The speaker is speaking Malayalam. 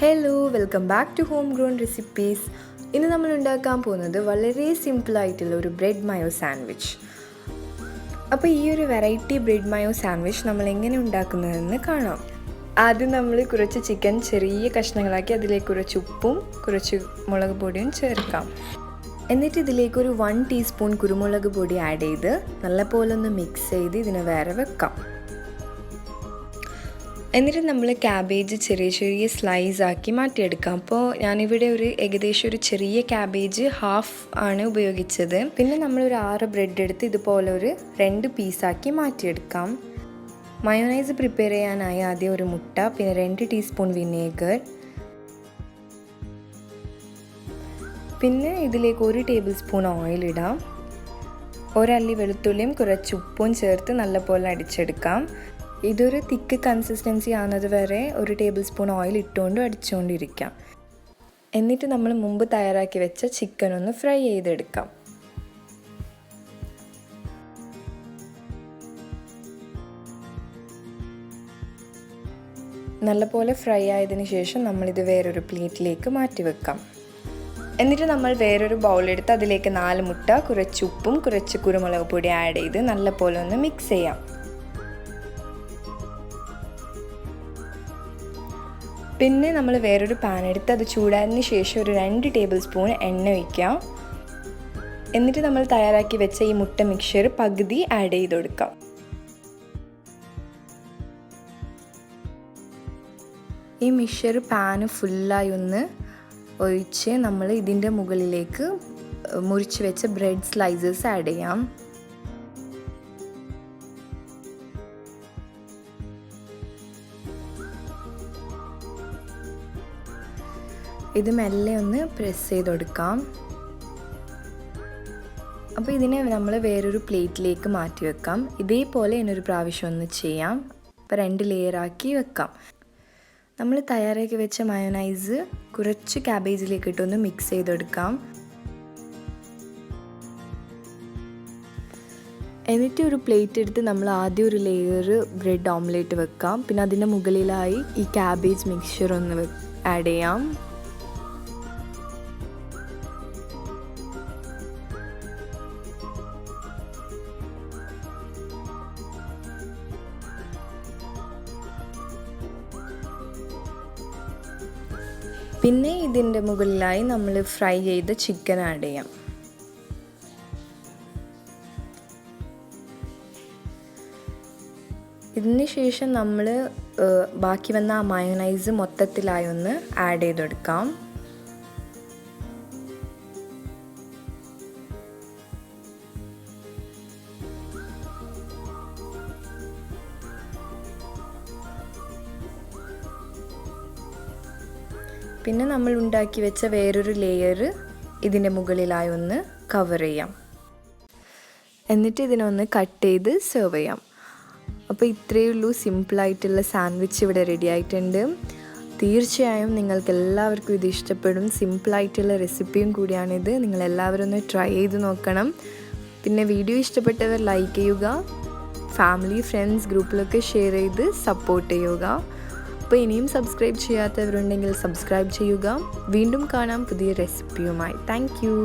Hello, welcome back to home grown recipes. ഇന്ന് നമ്മൾ ഉണ്ടാക്കാൻ പോകുന്നത് വളരെ സിമ്പിളായിട്ടുള്ള ഒരു ബ്രെഡ് മയോ സാൻഡ്വിച്ച്. അപ്പോൾ ഈ ഒരു വെറൈറ്റി ബ്രെഡ് മയോ സാൻഡ്വിച്ച് നമ്മൾ എങ്ങനെ ഉണ്ടാക്കുന്നതെന്ന് കാണാം. ആദ്യം നമ്മൾ കുറച്ച് ചിക്കൻ ചെറിയ കഷ്ണങ്ങളാക്കി അതിലേക്ക് കുറച്ച് ഉപ്പും കുറച്ച് മുളക് പൊടിയും ചേർക്കാം. എന്നിട്ട് ഇതിലേക്ക് ഒരു 1 ടീസ്പൂൺ കുരുമുളക് പൊടി ആഡ് ചെയ്ത് നല്ലപോലെ ഒന്ന് മിക്സ് ചെയ്ത് ഇതിനെ വേറെ വെക്കാം. എന്നിട്ട് നമ്മൾ ക്യാബേജ് ചെറിയ ചെറിയ സ്ലൈസ് ആക്കി മാറ്റിയെടുക്കാം. അപ്പോൾ ഞാനിവിടെ ഏകദേശം ഒരു ചെറിയ ക്യാബേജ് ഹാഫ് ആണ് ഉപയോഗിച്ചത്. പിന്നെ നമ്മളൊരു 6 ബ്രെഡ് എടുത്ത് ഇതുപോലെ ഒരു 2 പീസാക്കി മാറ്റിയെടുക്കാം. മയോണൈസ് പ്രിപ്പയർ ചെയ്യാനായി ആദ്യം ഒരു മുട്ട, പിന്നെ 2 ടീസ്പൂൺ വിനെഗർ, പിന്നെ ഇതിലേക്ക് 1 ടേബിൾ സ്പൂൺ ഓയിൽ ഇടാം. ഒരല്ലി വെളുത്തുള്ളിയും കുറച്ച് ഉപ്പും ചേർത്ത് നല്ലപോലെ അടിച്ചെടുക്കാം. ഇതൊരു തിക്ക് കൺസിസ്റ്റൻസി ആകുന്നത് വരെ 1 ടേബിൾ സ്പൂൺ ഓയിൽ ഇട്ടുകൊണ്ട് അടിച്ചുകൊണ്ടിരിക്കാം. എന്നിട്ട് നമ്മൾ മുമ്പ് തയ്യാറാക്കി വെച്ച ചിക്കൻ ഒന്ന് ഫ്രൈ ചെയ്തെടുക്കാം. നല്ലപോലെ ഫ്രൈ ആയതിനു ശേഷം നമ്മളിത് വേറൊരു പ്ലേറ്റിലേക്ക് മാറ്റി വെക്കാം. എന്നിട്ട് നമ്മൾ വേറൊരു ബൗളെടുത്ത് അതിലേക്ക് 4 മുട്ട, കുറച്ച് ഉപ്പും കുറച്ച് കുരുമുളക് പൊടി ആഡ് ചെയ്ത് നല്ലപോലെ ഒന്ന് മിക്സ് ചെയ്യാം. പിന്നെ നമ്മൾ വേറൊരു പാൻ എടുത്ത് അത് ചൂടായതിന് ശേഷം ഒരു 2 ടേബിൾ സ്പൂൺ എണ്ണ ഒഴിക്കാം. എന്നിട്ട് നമ്മൾ തയ്യാറാക്കി വെച്ച ഈ മുട്ട മിക്സ്ചർ പകുതി ആഡ് ചെയ്ത് കൊടുക്കാം. ഈ മിക്സ്ചർ പാന് ഫുള്ളായി ഒന്ന് ഒഴിച്ച് നമ്മൾ ഇതിൻ്റെ മുകളിലേക്ക് മുറിച്ച് വെച്ച ബ്രെഡ് സ്ലൈസസ് ആഡ് ചെയ്യാം. ഇത് മെല്ലെ ഒന്ന് പ്രസ് ചെയ്ത് കൊടുക്കാം. അപ്പോൾ ഇതിനെ നമ്മൾ വേറൊരു പ്ലേറ്റിലേക്ക് മാറ്റി വെക്കാം. ഇതേപോലെ ഇനൊരു പ്രാവശ്യം ഒന്ന് ചെയ്യാം. അപ്പോൾ 2 ലെയറാക്കി വെക്കാം. നമ്മൾ തയ്യാറാക്കി വെച്ച മയോണൈസ് കുറച്ച് ക്യാബേജിലേക്ക് ഇട്ടൊന്ന് മിക്സ് ചെയ്തെടുക്കാം. എന്നിട്ട് ഒരു പ്ലേറ്റ് എടുത്ത് നമ്മൾ ആദ്യം ഒരു ലെയർ ബ്രെഡ് ഓംലെറ്റ് വെക്കാം. പിന്നെ അതിൻ്റെ മുകളിലായി ഈ ക്യാബേജ് മിക്സ്ചർ ഒന്ന് ആഡ് ചെയ്യാം. പിന്നെ ഇതിൻ്റെ മുകളിലായി നമ്മൾ ഫ്രൈ ചെയ്ത ചിക്കൻ ആഡ് ചെയ്യാം. ഇതിന് ശേഷം നമ്മൾ ബാക്കി വന്ന ആ മയോണൈസ് മൊത്തത്തിലായി ഒന്ന് ആഡ് ചെയ്തെടുക്കാം. പിന്നെ നമ്മൾ ഉണ്ടാക്കി വെച്ച വേറൊരു ലെയർ ഇതിൻ്റെ മുകളിലായി ഒന്ന് കവർ ചെയ്യാം. എന്നിട്ട് ഇതിനൊന്ന് കട്ട് ചെയ്ത് സെർവ് ചെയ്യാം. അപ്പോൾ ഇത്രയേ ഉള്ളൂ, സിമ്പിളായിട്ടുള്ള സാൻഡ്വിച്ച് ഇവിടെ റെഡി ആയിട്ടുണ്ട്. തീർച്ചയായും നിങ്ങൾക്ക് എല്ലാവർക്കും ഇത് ഇഷ്ടപ്പെടും. സിമ്പിളായിട്ടുള്ള റെസിപ്പിയും കൂടിയാണിത്. നിങ്ങളെല്ലാവരും ഒന്ന് ട്രൈ ചെയ്ത് നോക്കണം. പിന്നെ വീഡിയോ ഇഷ്ടപ്പെട്ടവർ ലൈക്ക് ചെയ്യുക, ഫാമിലി ഫ്രണ്ട്സ് ഗ്രൂപ്പിലൊക്കെ ഷെയർ ചെയ്ത് സപ്പോർട്ട് ചെയ്യുക. അപ്പോൾ ഇനിയും സബ്സ്ക്രൈബ് ചെയ്യാത്തവരുണ്ടെങ്കിൽ സബ്സ്ക്രൈബ് ചെയ്യുക. വീണ്ടും കാണാം പുതിയ റെസിപ്പിയുമായി. Thank U.